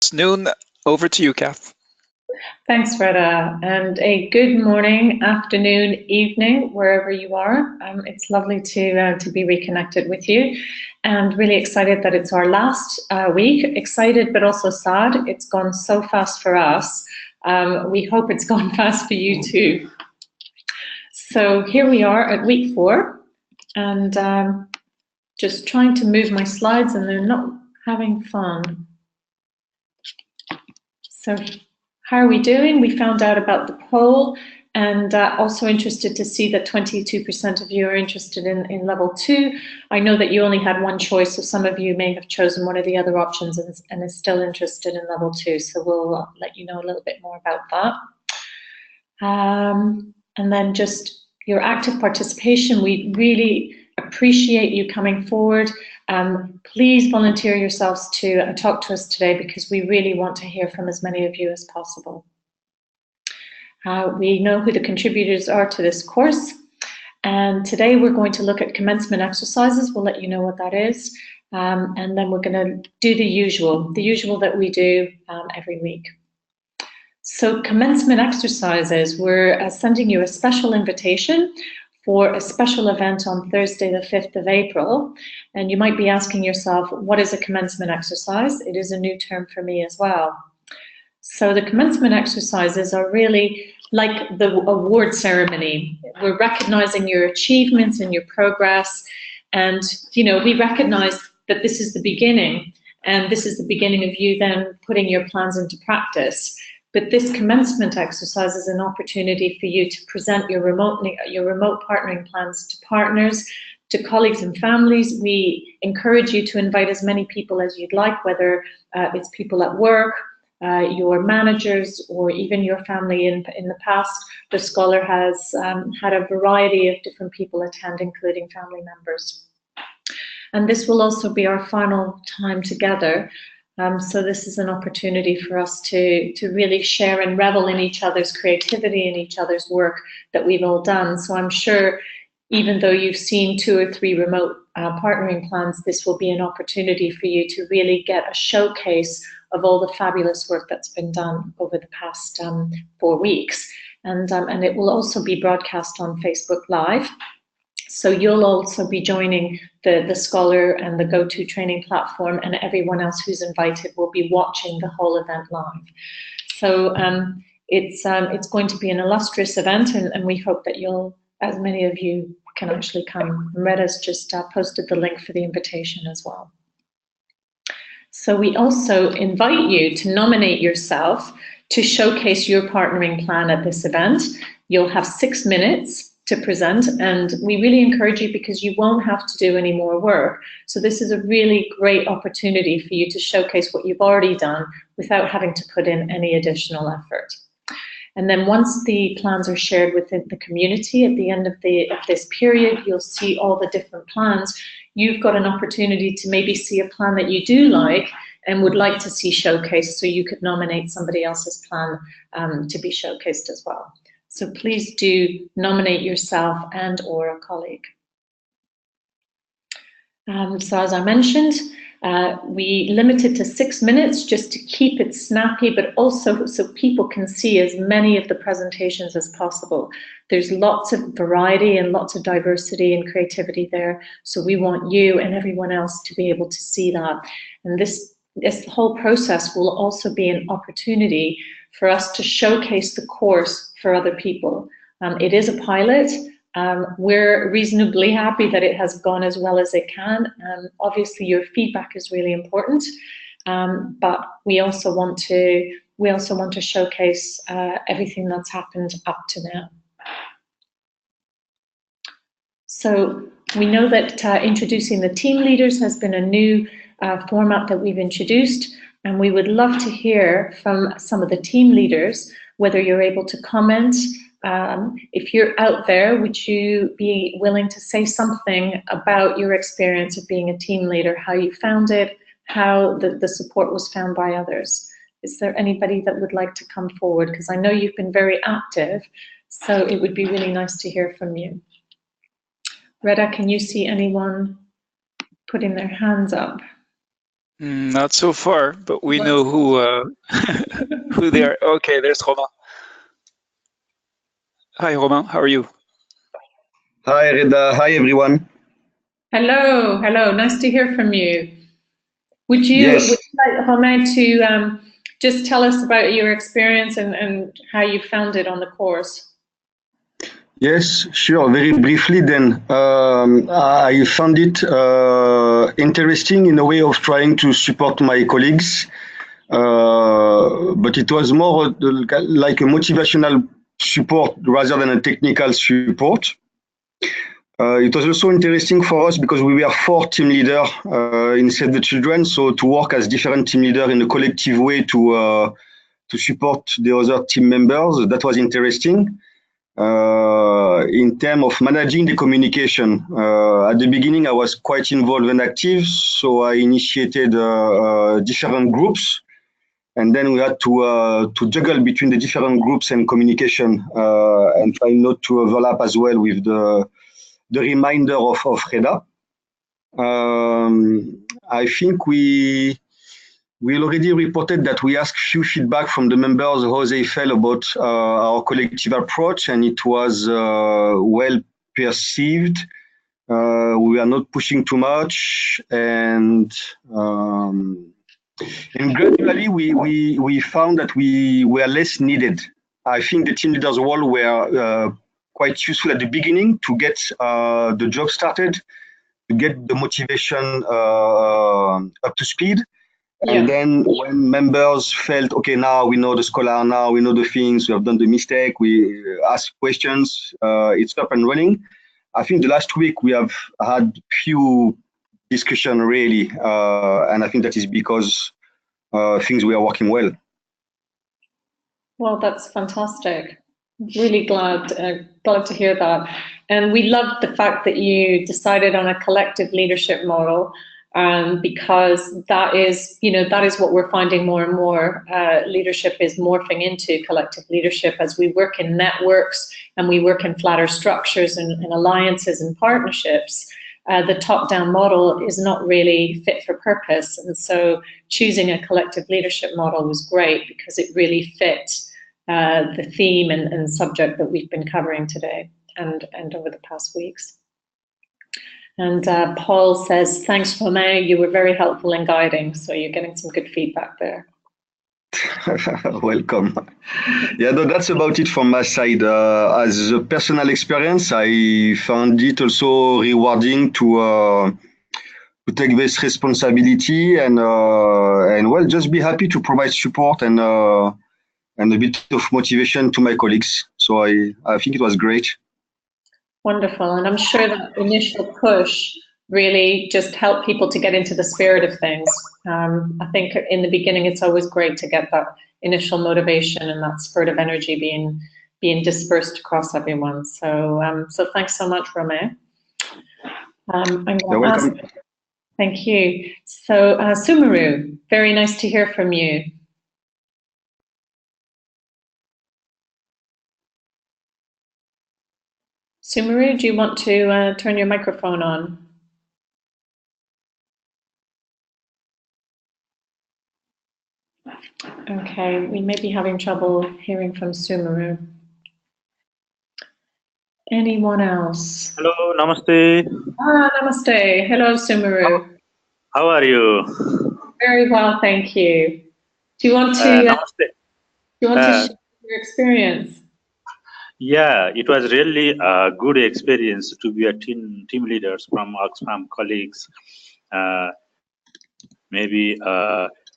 It's noon. Over to you, Kath. Thanks, Retta, and a good morning, afternoon, evening, wherever you are. It's lovely to be reconnected with you, and really excited that it's our last week. Excited, but also sad. It's gone so fast for us. We hope it's gone fast for you too. So here we are at week 4, and just trying to move my slides, and they're not having fun. So how are we doing? We found out about the poll, and also interested to see that 22% of you are interested in level 2. I know that you only had one choice, so some of you may have chosen one of the other options and is still interested in level 2. So we'll let you know a little bit more about that. And then just your active participation. We really appreciate you coming forward. Please volunteer yourselves to talk to us today, because we really want to hear from as many of you as possible. We know who the contributors are to this course, and today we're going to look at commencement exercises. We'll let you know what that is, and then we're going to do the usual that we do every week. So commencement exercises, we're sending you a special invitation for a special event on Thursday, the 5th of April. And you might be asking yourself, what is a commencement exercise? It is a new term for me as well. So the commencement exercises are really like the award ceremony. We're recognizing your achievements and your progress. And, you know, we recognize that this is the beginning, and this is the beginning of you then putting your plans into practice. But this commencement exercise is an opportunity for you to present your remote partnering plans to partners, to colleagues and families. We encourage you to invite as many people as you'd like, whether it's people at work, your managers, or even your family. In the past, the Scholar has had a variety of different people attend, including family members. And this will also be our final time together. So this is an opportunity for us to really share and revel in each other's creativity and each other's work that we've all done. So I'm sure, even though you've seen 2 or 3 remote partnering plans, this will be an opportunity for you to really get a showcase of all the fabulous work that's been done over the past 4 weeks. And it will also be broadcast on Facebook Live. So you'll also be joining the Scholar and the GoTo training platform, and everyone else who's invited will be watching the whole event live. So it's going to be an illustrious event, and we hope that as many of you can actually come. Retta's just posted the link for the invitation as well. So we also invite you to nominate yourself to showcase your partnering plan at this event. You'll have 6 minutes to present, and we really encourage you, because you won't have to do any more work. So this is a really great opportunity for you to showcase what you've already done without having to put in any additional effort. And then once the plans are shared within the community at the end of this period, you'll see all the different plans. You've got an opportunity to maybe see a plan that you do like and would like to see showcased, so you could nominate somebody else's plan to be showcased as well. So please do nominate yourself and or a colleague. So as I mentioned, we limited to 6 minutes just to keep it snappy, but also so people can see as many of the presentations as possible. There's lots of variety and lots of diversity and creativity there. So we want you and everyone else to be able to see that. And this whole process will also be an opportunity for us to showcase the course for other people. It is a pilot. We're reasonably happy that it has gone as well as it can. Obviously, your feedback is really important, but we also want to showcase everything that's happened up to now. So we know that introducing the team leaders has been a new format that we've introduced, and we would love to hear from some of the team leaders, whether you're able to comment. If you're out there, would you be willing to say something about your experience of being a team leader, how you found it, how the support was found by others? Is there anybody that would like to come forward? Because I know you've been very active, so it would be really nice to hear from you. Retta, can you see anyone putting their hands up? Not so far, but we know who they are. Okay, there's Romain. Hi, Romain. How are you? Hi, Reda. Hi, everyone. Hello, hello. Nice to hear from you. Would you Yes, like Romain to just tell us about your experience and how you found it on the course? yes, sure. Very briefly, then, I found it interesting in a way of trying to support my colleagues, but it was more like a motivational support rather than a technical support. It was also interesting for us because we were 4 team leaders in Save the Children, so to work as different team leaders in a collective way to support the other team members, that was interesting. In terms of managing the communication, at the beginning I was quite involved and active, so I initiated different groups, and then we had to juggle between the different groups and communication, and try not to overlap as well with the reminder of Reda. I think we already reported that we asked few feedback from the members how they felt about our collective approach, and it was well perceived. We are not pushing too much, and gradually we found that we were less needed. I think the team leaders' role were quite useful at the beginning to get the job started, to get the motivation up to speed. And then when members felt, okay, now we know the scholar, now we know the things, we have done the mistake, we ask questions, it's up and running. I think the last week we have had few discussion really, and I think that is because things were working well. Well, that's fantastic. Really glad to hear that. And we loved the fact that you decided on a collective leadership model, because that is what we're finding more and more. Leadership is morphing into collective leadership as we work in networks and we work in flatter structures and alliances and partnerships. The top-down model is not really fit for purpose. And so choosing a collective leadership model was great because it really fit the theme and subject that we've been covering today and over the past weeks. And Paul says, thanks, Romain, you were very helpful in guiding. So you're getting some good feedback there. Welcome. Yeah, no, that's about it from my side. As a personal experience, I found it also rewarding to take this responsibility and well, just be happy to provide support and a bit of motivation to my colleagues. So I think it was great. Wonderful. And I'm sure that initial push really just helped people to get into the spirit of things. I think in the beginning, it's always great to get that initial motivation and that spurt of energy being dispersed across everyone. So, so thanks so much, Romain. You're welcome. Thank you. So, Sumaru, very nice to hear from you. Sumaru, do you want to turn your microphone on? Okay, we may be having trouble hearing from Sumaru. Anyone else? Hello, namaste. Namaste. Hello, Sumaru. How are you? Very well, thank you. Do you want to namaste. Share your experience? Yeah, it was really a good experience to be a team leaders from Oxfam colleagues. Maybe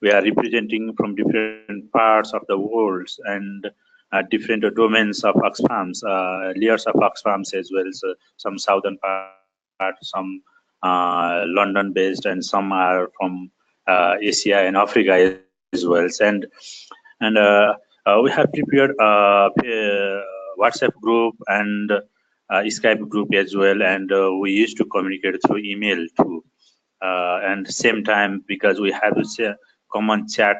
we are representing from different parts of the world and different domains of Oxfams, layers of Oxfams as well. So some southern part, some London-based, and some are from Asia and Africa as well. And we have prepared a WhatsApp group and Skype group as well, and we used to communicate through email too. And same time, because we have a common chat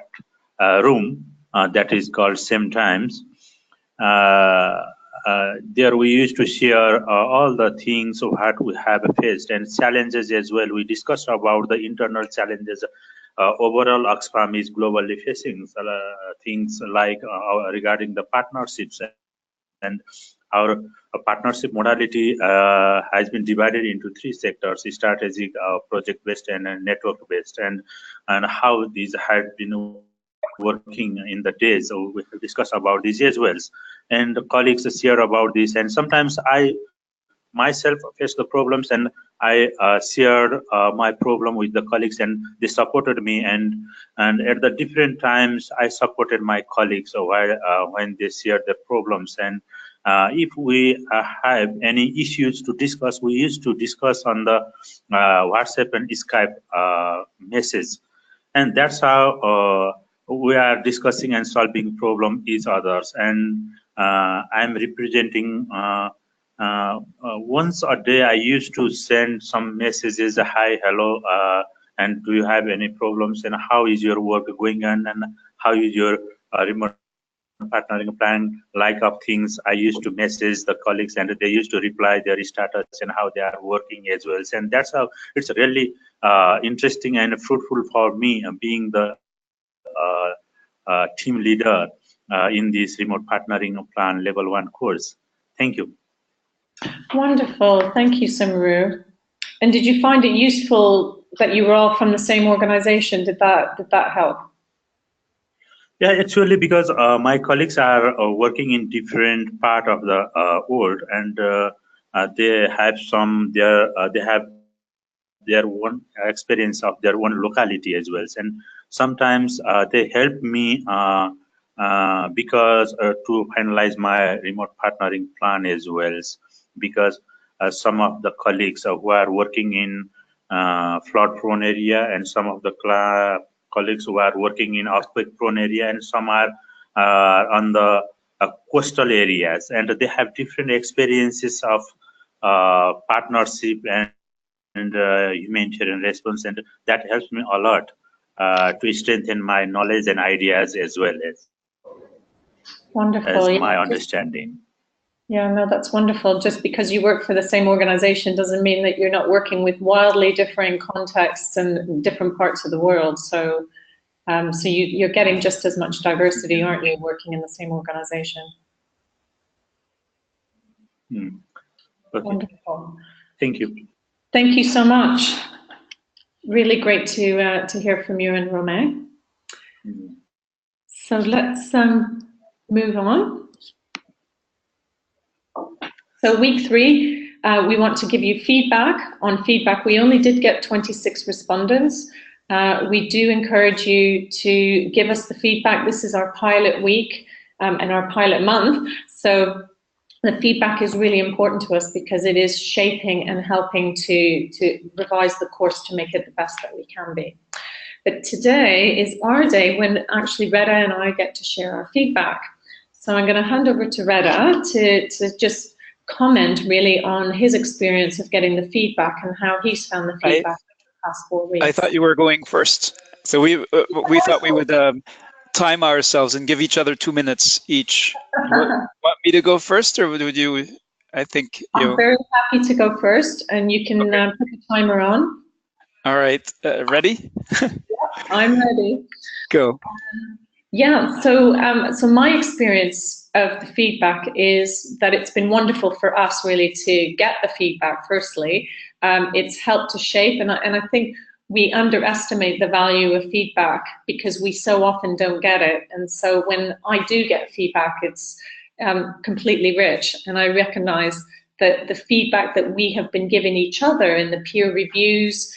room that is called Same Times. There we used to share all the things of what we have faced and challenges as well. We discussed about the internal challenges overall Oxfam is globally facing things like regarding the partnerships, and our partnership modality has been divided into three sectors: strategic, project-based, and network-based, and how these had been working in the days. So we will discuss about this as well, and colleagues share about this, and sometimes I myself faced the problems, and I shared my problem with the colleagues, and they supported me, and at the different times I supported my colleagues while when they shared their problems. And if we have any issues to discuss, we used to discuss on the WhatsApp and Skype message, and that's how we are discussing and solving problem each others. And I'm representing once a day I used to send some messages, hi, hello, and do you have any problems, and how is your work going on, and how is your remote partnering plan, like of things. I used to message the colleagues, and they used to reply their status and how they are working as well. And that's how it's really interesting and fruitful for me being the team leader in this remote partnering plan level 1 course. Thank you. Wonderful. Thank you, Samaru. And did you find it useful that you were all from the same organization? Did that help? Yeah, actually, because my colleagues are working in different part of the world, and they have they have their own experience of their own locality as well. And sometimes they help me because to finalize my remote partnering plan as well, because some of the colleagues who are working in flood-prone area, and some of the colleagues who are working in earthquake-prone area, and some are on the coastal areas, and they have different experiences of partnership and humanitarian response, and that helps me a lot to strengthen my knowledge and ideas as well as Wonderful. as my understanding. Yeah, no, that's wonderful. Just because you work for the same organization doesn't mean that you're not working with wildly differing contexts and different parts of the world. So, you're getting just as much diversity, aren't you, working in the same organization? Okay. Wonderful. Thank you. Thank you so much. Really great to hear from you and Romain. So let's move on. So week 3, we want to give you feedback. On feedback, we only did get 26 respondents. We do encourage you to give us the feedback. This is our pilot week and our pilot month. So the feedback is really important to us because it is shaping and helping to revise the course to make it the best that we can be. But today is our day when actually Reda and I get to share our feedback. So I'm going to hand over to Reda to just comment really on his experience of getting the feedback and how he's found the feedback in the past 4 weeks. I thought you were going first. So we thought we would time ourselves and give each other 2 minutes each. Want me to go first, or would you? I think you. I'm very happy to go first, and you can put the timer on. All right, ready? Yeah, I'm ready. Go. Yeah, so my experience of the feedback is that it's been wonderful for us really to get the feedback. Firstly, it's helped to shape, and I think we underestimate the value of feedback because we so often don't get it. And so when I do get feedback, it's completely rich, and I recognize that the feedback that we have been giving each other in the peer reviews,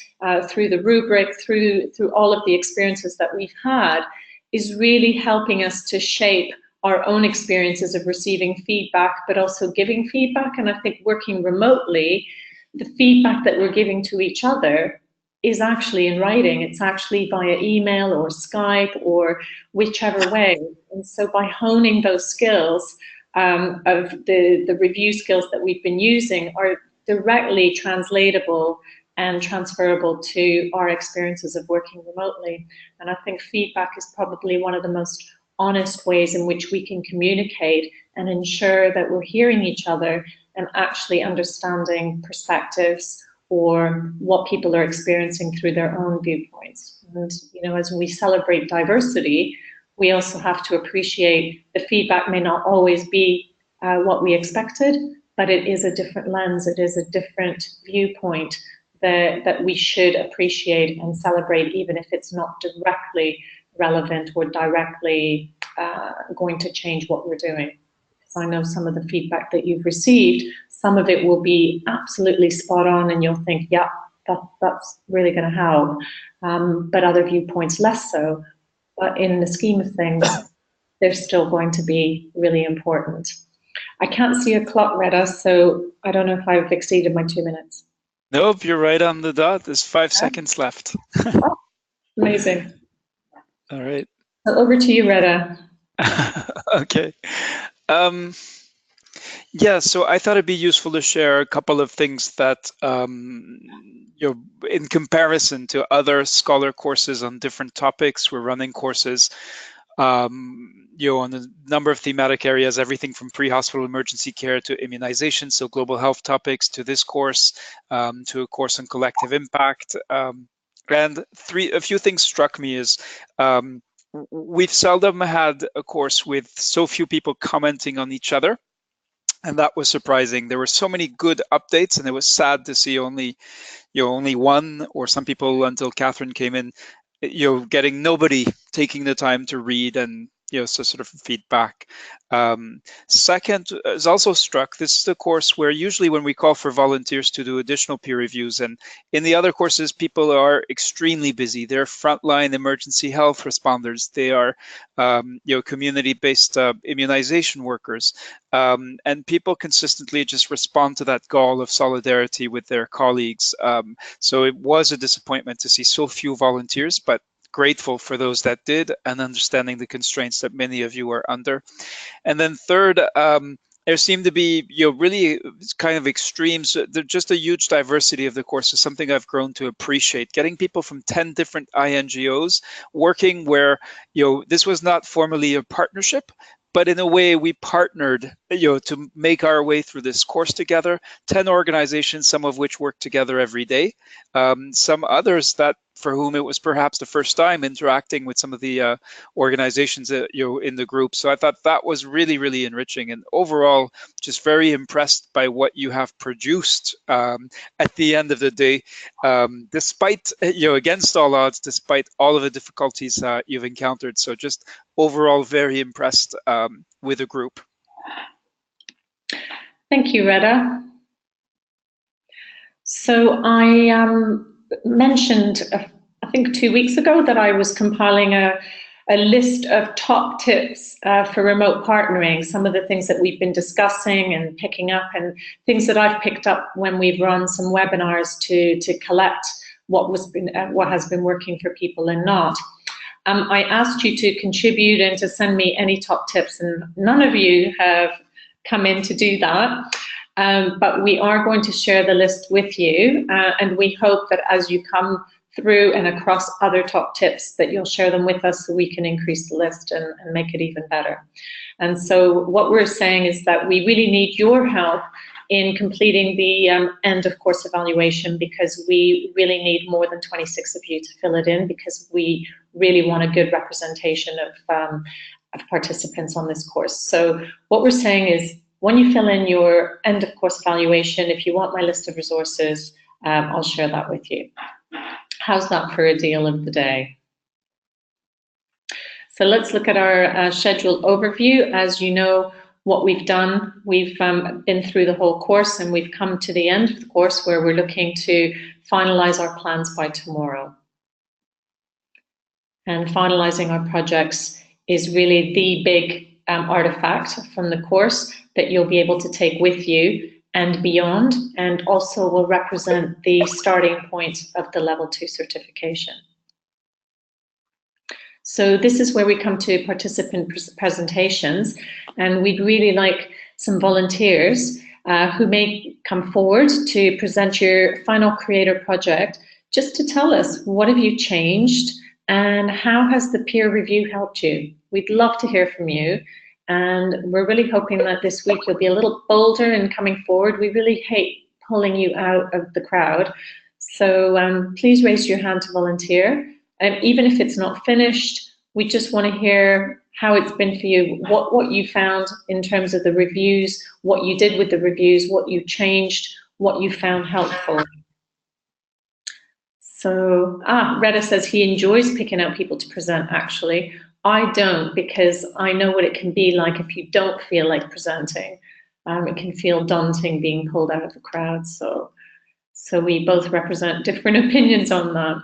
through the rubric, through all of the experiences that we've had, is really helping us to shape our own experiences of receiving feedback, but also giving feedback. And I think working remotely, the feedback that we're giving to each other is actually in writing. It's actually via email or Skype or whichever way. And so by honing those skills of the review skills that we've been using are directly translatable and transferable to our experiences of working remotely. And I think feedback is probably one of the most honest ways in which we can communicate and ensure that we're hearing each other and actually understanding perspectives for what people are experiencing through their own viewpoints. And, you know, as we celebrate diversity, we also have to appreciate the feedback may not always be what we expected, but it is a different lens, it is a different viewpoint that we should appreciate and celebrate, even if it's not directly relevant or directly going to change what we're doing. Because I know some of the feedback that you've received, some of it will be absolutely spot on and you'll think, yeah, that's really going to help, but other viewpoints less so. But in the scheme of things, they're still going to be really important. I can't see a clock, Retta, so I don't know if I've exceeded my 2 minutes. Nope, you're right on the dot. There's 5 seconds left. Oh, amazing. All right. So over to you, Retta. Okay. Yeah, so I thought it'd be useful to share a couple of things that, you know, in comparison to other Scholar courses on different topics, we're running courses, you know, on a number of thematic areas, everything from pre-hospital emergency care to immunization, so global health topics, to this course, to a course on collective impact. And a few things struck me is, we've seldom had a course with so few people commenting on each other. And that was surprising. There were so many good updates, and it was sad to see only one, or some people until Catherine came in, you know, getting nobody taking the time to read and, you know, so sort of feedback. Second, is also struck, this is the course where usually when we call for volunteers to do additional peer reviews, and in the other courses, people are extremely busy. They're frontline emergency health responders. They are, you know, community-based immunization workers. And people consistently just respond to that call of solidarity with their colleagues. So it was a disappointment to see so few volunteers, but grateful for those that did, and understanding the constraints that many of you are under. And then third, there seemed to be, you know, really kind of extremes. There's just a huge diversity of the course is something I've grown to appreciate. Getting people from 10 different INGOs working where, you know, this was not formally a partnership, but in a way we partnered, you know, to make our way through this course together. 10 organizations, some of which work together every day. Some others that for whom it was perhaps the first time interacting with some of the organizations that, you know, in the group. So I thought that was really, really enriching, and overall just very impressed by what you have produced at the end of the day, despite, you know, against all odds, despite all of the difficulties you've encountered. So just overall very impressed with the group. Thank you, Retta. So I mentioned, I think 2 weeks ago, that I was compiling a list of top tips for remote partnering, some of the things that we've been discussing and picking up, and things that I've picked up when we've run some webinars to collect what has been working for people and not. I asked you to contribute and to send me any top tips, and none of you have come in to do that. But we are going to share the list with you, and we hope that as you come through and across other top tips that you'll share them with us so we can increase the list and make it even better. And so what we're saying is that we really need your help in completing the end of course evaluation, because we really need more than 26 of you to fill it in, because we really want a good representation of participants on this course. So what we're saying is, when you fill in your end of course evaluation, if you want my list of resources, I'll share that with you. How's that for a deal of the day? So let's look at our schedule overview. As you know, what we've done, we've been through the whole course, and we've come to the end of the course where we're looking to finalize our plans by tomorrow. And finalizing our projects is really the big artifact from the course that you'll be able to take with you and beyond, and also will represent the starting point of the level 2 certification. So this is where we come to participant presentations, and we'd really like some volunteers who may come forward to present your final creator project, just to tell us what have you changed and how has the peer review helped you. We'd love to hear from you. And we're really hoping that this week you'll be a little bolder in coming forward. We really hate pulling you out of the crowd. So please raise your hand to volunteer. Even if it's not finished, we just want to hear how it's been for you, what you found in terms of the reviews, what you did with the reviews, what you changed, what you found helpful. So, Retta says he enjoys picking out people to present, actually. I don't, because I know what it can be like if you don't feel like presenting. It can feel daunting being pulled out of the crowd. So we both represent different opinions on that.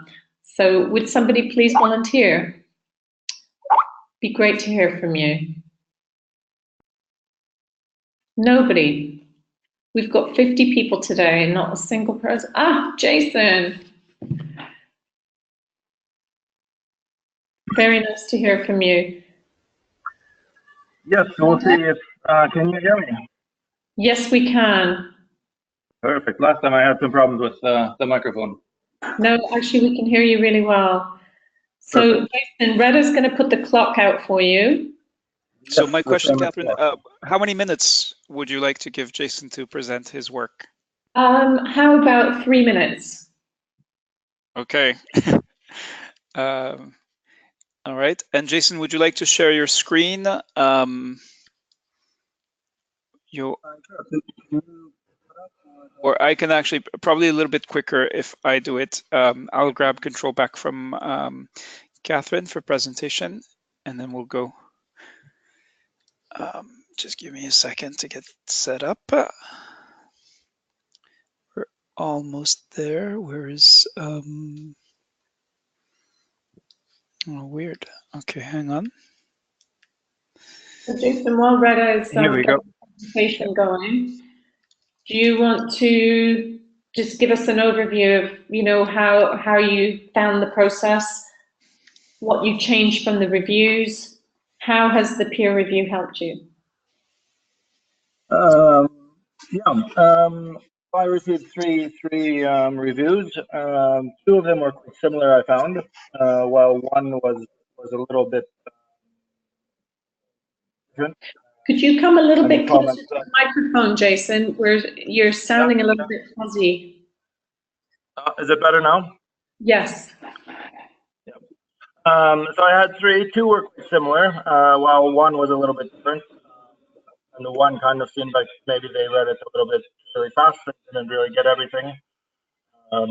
So would somebody please volunteer? Be great to hear from you. Nobody. We've got 50 people today and not a single person. Jason. Very nice to hear from you. Yes, we'll see if, can you hear me? Yes, we can. Perfect. Last time I had some problems with the microphone. No, actually we can hear you really well. So Jason, Retta's going to put the clock out for you. So my question, Catherine, how many minutes would you like to give Jason to present his work? How about 3 minutes? Okay. All right. And Jason, would you like to share your screen? Or I can actually, probably a little bit quicker if I do it. I'll grab control back from Catherine for presentation, and then we'll go. Just give me a second to get set up. We're almost there. Where is, oh, weird. Okay, hang on. So Jason, while Retta is Here we go. presentation going, do you want to just give us an overview of, you know, how you found the process, what you changed from the reviews, how has the peer review helped you? I received three reviews. Two of them were quite similar, I found, while one was a little bit different. Could you come a little bit closer to the microphone, Jason? You're sounding a little bit fuzzy. Is it better now? Yes. Yeah. So I had two were quite similar, while one was a little bit different. And the one kind of seemed like maybe they read it a little bit really fast and didn't really get everything. There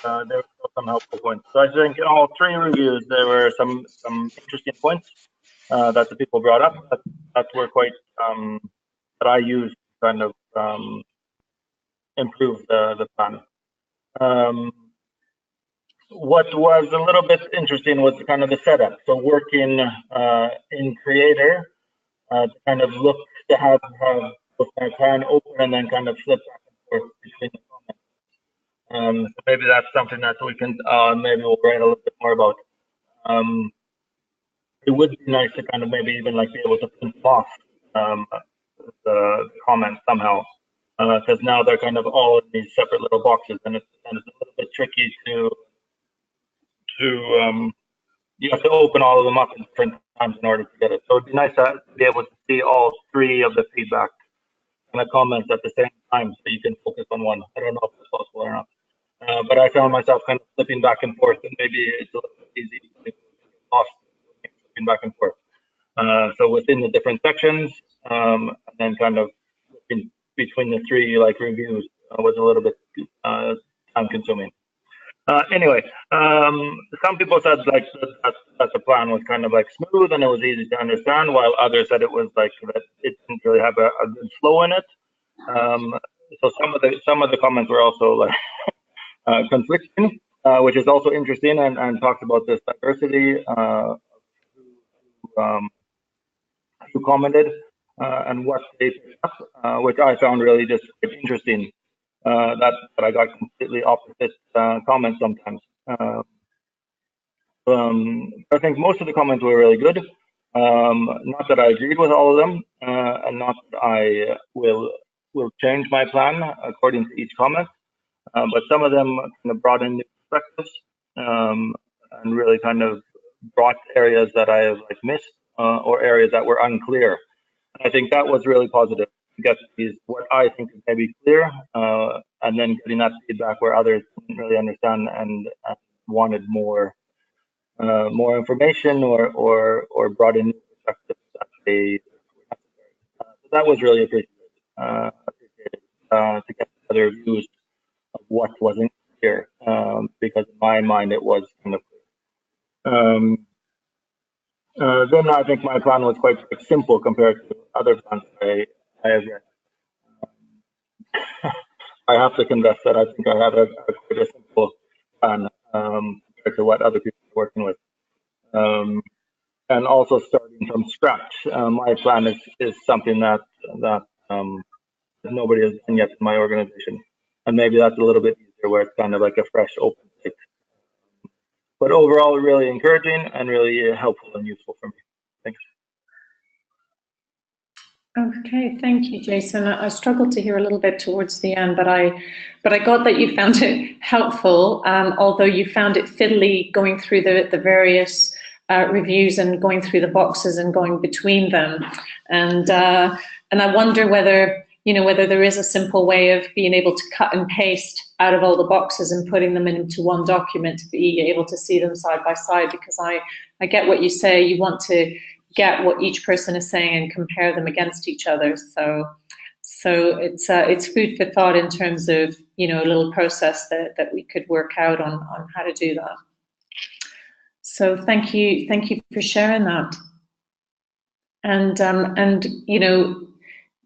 were still some helpful points. So I think in all three reviews, there were some interesting points that the people brought up that were quite, that I used to kind of improve the plan. What was a little bit interesting was kind of the setup. So working in Creator, to kind of look to have my plan open and then kind of flip back and forth between the comments. So maybe that's something that we can maybe we'll write a little bit more about. It would be nice to kind of maybe even like be able to print off the comments somehow, because now they're kind of all in these separate little boxes, and it's a little bit tricky to you have to open all of them up in different times in order to get it. So it'd be nice to be able to see all three of the feedback and the comments at the same time, so you can focus on one. I don't know if it's possible or not, but I found myself kind of flipping back and forth, and maybe it's a little bit easy to get lost flipping back and forth. So within the different sections, and then kind of in between the three like reviews was a little bit time consuming. Anyway, some people said like that the plan was kind of like smooth and it was easy to understand, while others said it was like that it didn't really have a good flow in it. So some of the comments were also like conflicting, which is also interesting, and talks about this diversity who commented and what they picked up, which I found really just interesting. That I got completely opposite comments sometimes. I think most of the comments were really good. Not that I agreed with all of them, and not that I will change my plan according to each comment. But some of them kind of brought in new perspectives and really kind of brought areas that I have like missed or areas that were unclear. I think that was really positive. get these what I think is maybe clear, and then getting that feedback where others didn't really understand and wanted more information or brought in perspectives that they so that was really appreciated to get other views of what wasn't clear, because in my mind it was kind of clear. Then I think my plan was quite simple compared to other plans I have read. I have to confess that I think I had quite a simple plan compared to what other people are working with. And also starting from scratch. My plan is something that nobody has done yet in my organization, and maybe that's a little bit easier where it's kind of like a fresh open slate. But overall, really encouraging and really helpful and useful for me. Thanks. Okay, thank you, Jason. I struggled to hear a little bit towards the end, but I got that you found it helpful, although you found it fiddly going through the various reviews and going through the boxes and going between them. And I wonder whether there is a simple way of being able to cut and paste out of all the boxes and putting them into one document to be able to see them side by side, because I get what you say. You want to get what each person is saying and compare them against each other. So it's food for thought in terms of a little process that we could work out on how to do that. So thank you for sharing that. And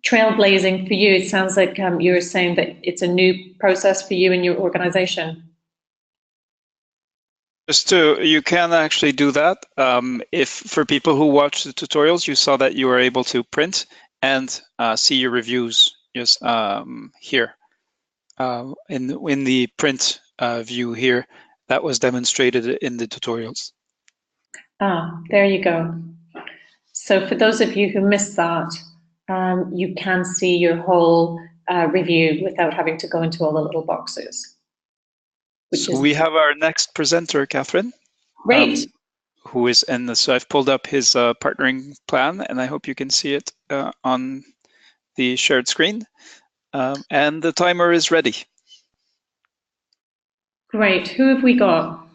trailblazing for you, it sounds like you were saying that it's a new process for you in your organization. You can actually do that. If for people who watch the tutorials, you saw that you were able to print and see your reviews just here in the print view here. That was demonstrated in the tutorials. Ah, there you go. So for those of you who missed that, you can see your whole review without having to go into all the little boxes. So we have our next presenter, Catherine. Great. Who is in this? So I've pulled up his partnering plan, and I hope you can see it on the shared screen. And the timer is ready. Great. Who have we got?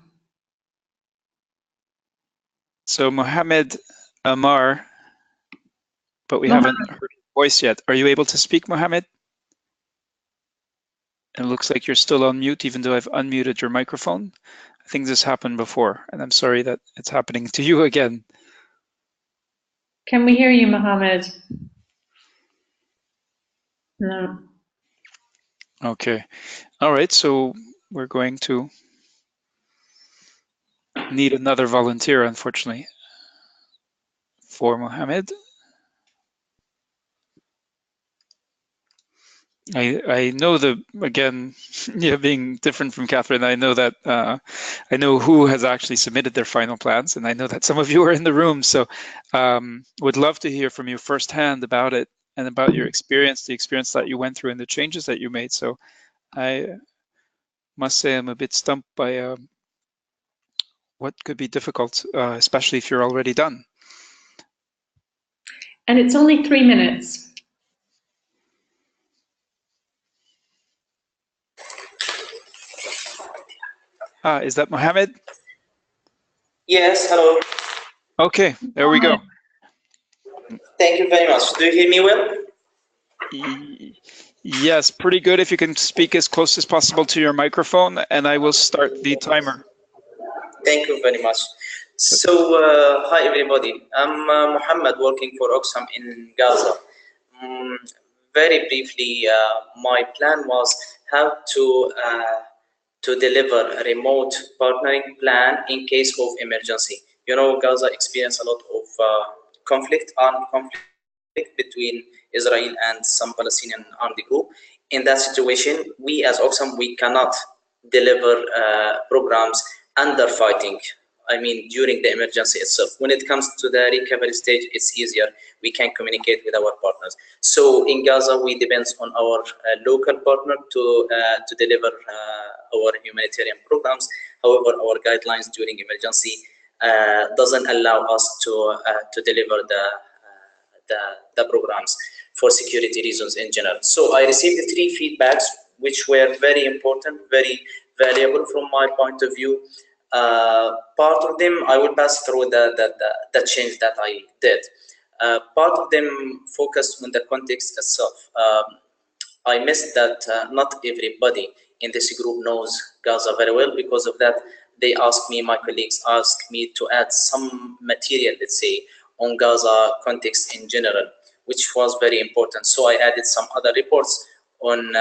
So Mohammed Amar, but we haven't heard his voice yet. Are you able to speak, Mohammed? It looks like you're still on mute, even though I've unmuted your microphone. I think this happened before, and I'm sorry that it's happening to you again. Can we hear you, Mohammed? No. Okay. All right, so we're going to need another volunteer, unfortunately, for Mohammed. I know again, being different from Catherine, I know that I know who has actually submitted their final plans, and I know that some of you are in the room, so would love to hear from you firsthand about it and about your experience, the experience that you went through and the changes that you made. So I must say I'm a bit stumped by what could be difficult, especially if you're already done. And it's only 3 minutes. Is that Mohammed? Yes, hello. Okay, there we go. Thank you very much. Do you hear me well? Yes, pretty good. If you can speak as close as possible to your microphone, and I will start the timer. Thank you very much. So, hi everybody. I'm Mohammed, working for Oxfam in Gaza. Very briefly, my plan was how to deliver a remote partnering plan in case of emergency. Gaza experienced a lot of armed conflict between Israel and some Palestinian armed group. In that situation, we as Oxfam, we cannot deliver programs under fighting. I mean, during the emergency itself. When it comes to the recovery stage, it's easier. We can communicate with our partners. So in Gaza, we depend on our local partner to deliver our humanitarian programs. However, our guidelines during emergency doesn't allow us to deliver the programs for security reasons in general. So I received 3 feedbacks, which were very important, very valuable from my point of view. Part of them I will pass through the change that I did. Part of them focused on the context itself. I missed that not everybody in this group knows Gaza very well. Because of that, they asked me, my colleagues asked me to add some material, let's say, on Gaza context in general, which was very important. So I added some other reports on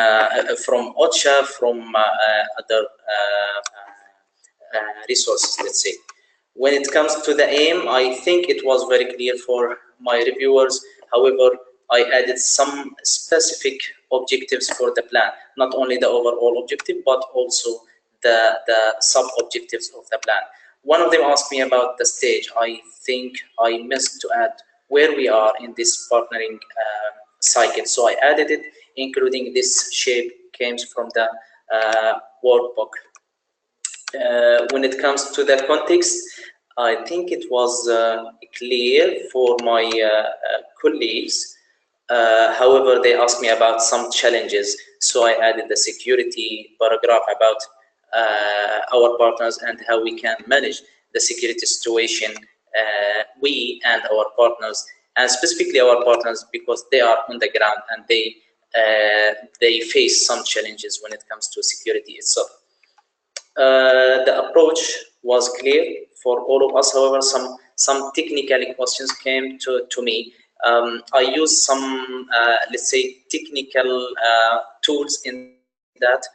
from OCHA, from other resources, let's say. When it comes to the aim, I think it was very clear for my reviewers. However, I added some specific objectives for the plan, not only the overall objective, but also the sub-objectives of the plan. One of them asked me about the stage. I think I missed to add where we are in this partnering cycle. So I added it, including this shape came from the workbook. When it comes to the context, I think it was clear for my colleagues. However, they asked me about some challenges, so I added the security paragraph about our partners and how we can manage the security situation, we and our partners, and specifically our partners, because they are on the ground and they face some challenges when it comes to security itself. The approach was clear for all of us. However, some technical questions came to me. I used some, let's say, technical tools in that,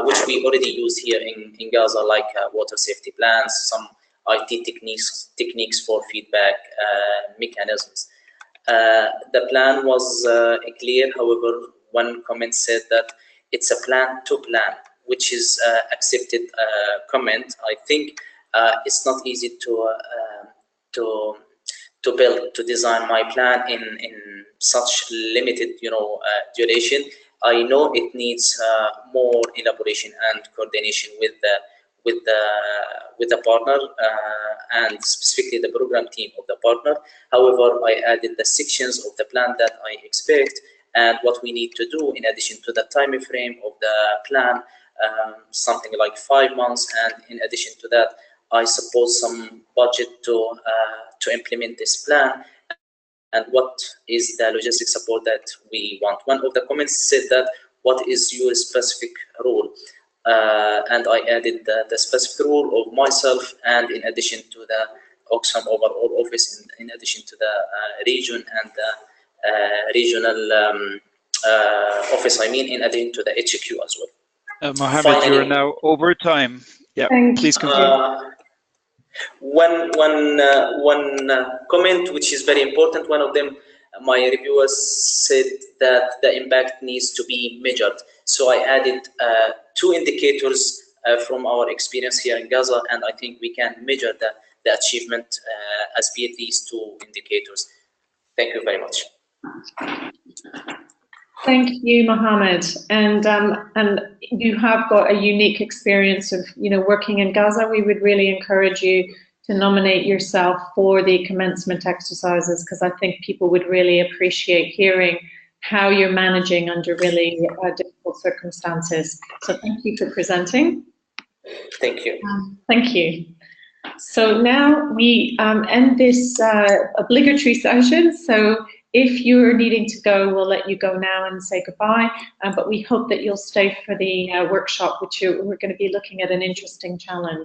which we already use here in Gaza, like water safety plans, some IT techniques for feedback mechanisms. The plan was clear. However, one comment said that it's a plan to plan, which is accepted comment. I think it's not easy to build, to design my plan in such limited, duration. I know it needs more elaboration and coordination with the partner and specifically the program team of the partner. However, I added the sections of the plan that I expect and what we need to do in addition to the time frame of the plan, something like 5 months, and in addition to that, I suppose some budget to implement this plan, and what is the logistic support that we want. One of the comments said that, what is your specific role? And I added the specific role of myself, and in addition to the Oxfam overall office, in addition to the region and the regional office, in addition to the HQ as well. Mohammed, Finally, you're now over time. Yeah, please continue. One comment which is very important. One of them, my reviewers said that the impact needs to be measured. So I added 2 indicators from our experience here in Gaza, and I think we can measure the achievement as per these 2 indicators. Thank you very much. Thank you, Mohammed, and you have got a unique experience of working in Gaza. We would really encourage you to nominate yourself for the commencement exercises, because I think people would really appreciate hearing how you're managing under really difficult circumstances. So thank you for presenting. Thank you. Thank you. So now we end this obligatory session. So if you're needing to go, we'll let you go now and say goodbye. But we hope that you'll stay for the workshop, which we're going to be looking at an interesting challenge.